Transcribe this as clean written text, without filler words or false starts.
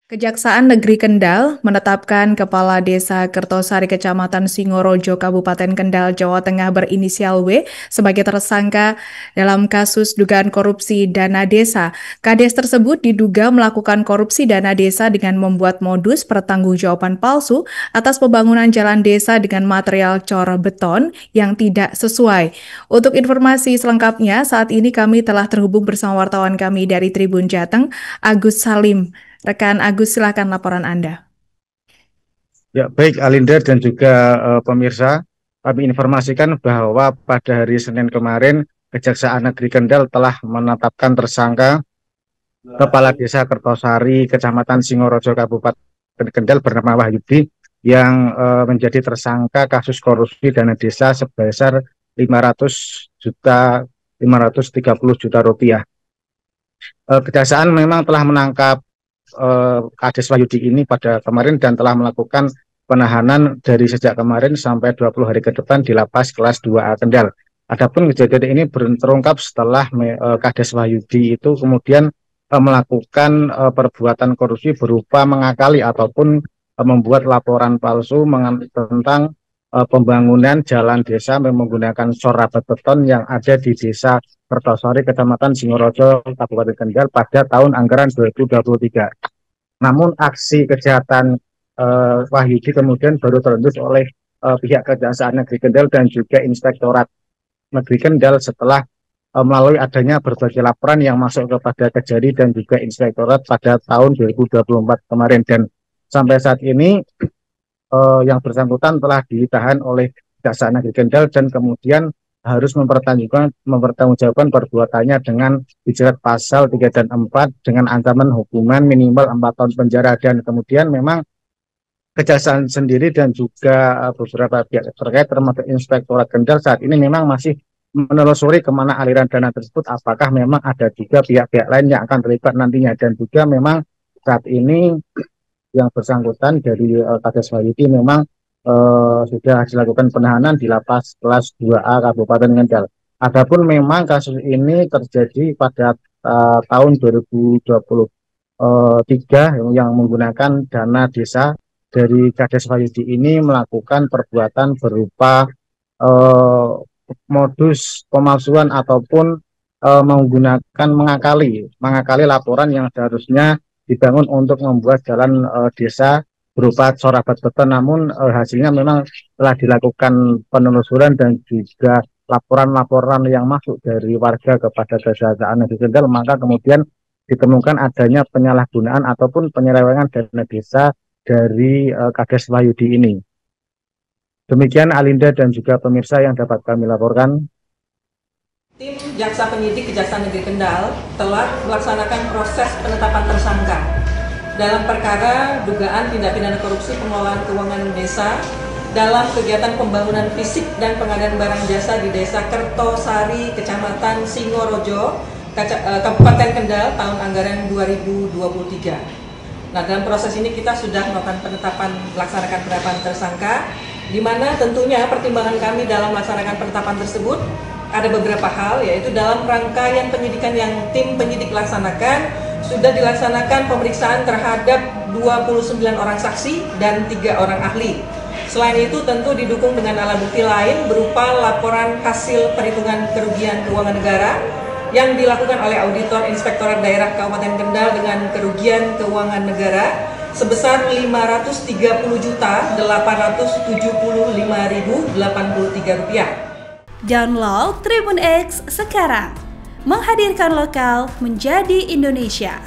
Kejaksaan Negeri Kendal menetapkan Kepala Desa Kertosari Kecamatan Singorojo Kabupaten Kendal, Jawa Tengah berinisial W sebagai tersangka dalam kasus dugaan korupsi dana desa. Kades tersebut diduga melakukan korupsi dana desa dengan membuat modus pertanggungjawaban palsu atas pembangunan jalan desa dengan material cor beton yang tidak sesuai. Untuk informasi selengkapnya, saat ini kami telah terhubung bersama wartawan kami dari Tribun Jateng, Agus Salim. Rekan Agus, silakan laporan Anda. Ya, baik Alinda dan juga pemirsa, kami informasikan bahwa pada hari Senin kemarin, Kejaksaan Negeri Kendal telah menetapkan tersangka Kepala Desa Kertosari, Kecamatan Singorojo, Kabupaten Kendal bernama Wahyudi yang menjadi tersangka kasus korupsi dana desa sebesar 530 juta rupiah. Kejaksaan memang telah menangkap Kades Wahyudi ini pada kemarin dan telah melakukan penahanan dari sejak kemarin sampai 20 hari ke depan di Lapas Kelas 2A Kendal. Adapun kejadian ini terungkap setelah Kades Wahyudi itu kemudian melakukan perbuatan korupsi berupa mengakali ataupun membuat laporan palsu tentang pembangunan jalan desa menggunakan sorabat beton yang ada di Desa Kertosari, Kecamatan Singorojo, Kabupaten Kendal pada tahun anggaran 2023. Namun aksi kejahatan Wahyudi kemudian baru terendus oleh pihak Kejaksaan Negeri Kendal dan juga Inspektorat Negeri Kendal setelah melalui adanya berbagai laporan yang masuk kepada Kejari dan juga Inspektorat pada tahun 2024 kemarin, dan sampai saat ini yang bersangkutan telah ditahan oleh Kejaksaan Negeri Kendal dan kemudian harus mempertanggungjawabkan perbuatannya dengan dijerat pasal 3 dan 4 dengan ancaman hukuman minimal 4 tahun penjara. Dan kemudian memang Kejaksaan sendiri dan juga beberapa pihak terkait termasuk Inspektorat Kendal saat ini memang masih menelusuri kemana aliran dana tersebut, apakah memang ada juga pihak-pihak lain yang akan terlibat nantinya. Dan juga memang saat ini yang bersangkutan dari Kades Wahyudi memang sudah dilakukan penahanan di Lapas Kelas 2A Kabupaten Kendal. Adapun memang kasus ini terjadi pada tahun 2023 yang menggunakan dana desa dari Kades Wahyudi ini melakukan perbuatan berupa modus pemalsuan ataupun menggunakan mengakali laporan yang seharusnya dibangun untuk membuat jalan desa berupa sorabat beton, namun hasilnya memang telah dilakukan penelusuran dan juga laporan-laporan yang masuk dari warga kepada Kejaksaan Negeri Kendal, maka kemudian ditemukan adanya penyalahgunaan ataupun penyelewengan dana desa dari Kades Wahyudi ini. Demikian Alinda dan juga pemirsa yang dapat kami laporkan. Tim Jaksa Penyidik Kejaksaan Negeri Kendal telah melaksanakan proses penetapan tersangka dalam perkara dugaan tindak pidana korupsi pengelolaan keuangan desa dalam kegiatan pembangunan fisik dan pengadaan barang jasa di Desa Kertosari, Kecamatan Singorojo, Kabupaten Kendal tahun anggaran 2023. Nah, dalam proses ini kita sudah melaksanakan penetapan tersangka, di mana tentunya pertimbangan kami dalam melaksanakan penetapan tersebut ada beberapa hal, yaitu dalam rangkaian penyidikan yang tim penyidik laksanakan, sudah dilaksanakan pemeriksaan terhadap 29 orang saksi dan 3 orang ahli. Selain itu tentu didukung dengan alat bukti lain berupa laporan hasil perhitungan kerugian keuangan negara yang dilakukan oleh Auditor Inspektorat Daerah Kabupaten Kendal dengan kerugian keuangan negara sebesar Rp530.875.083. Download Tribun X sekarang, menghadirkan lokal menjadi Indonesia.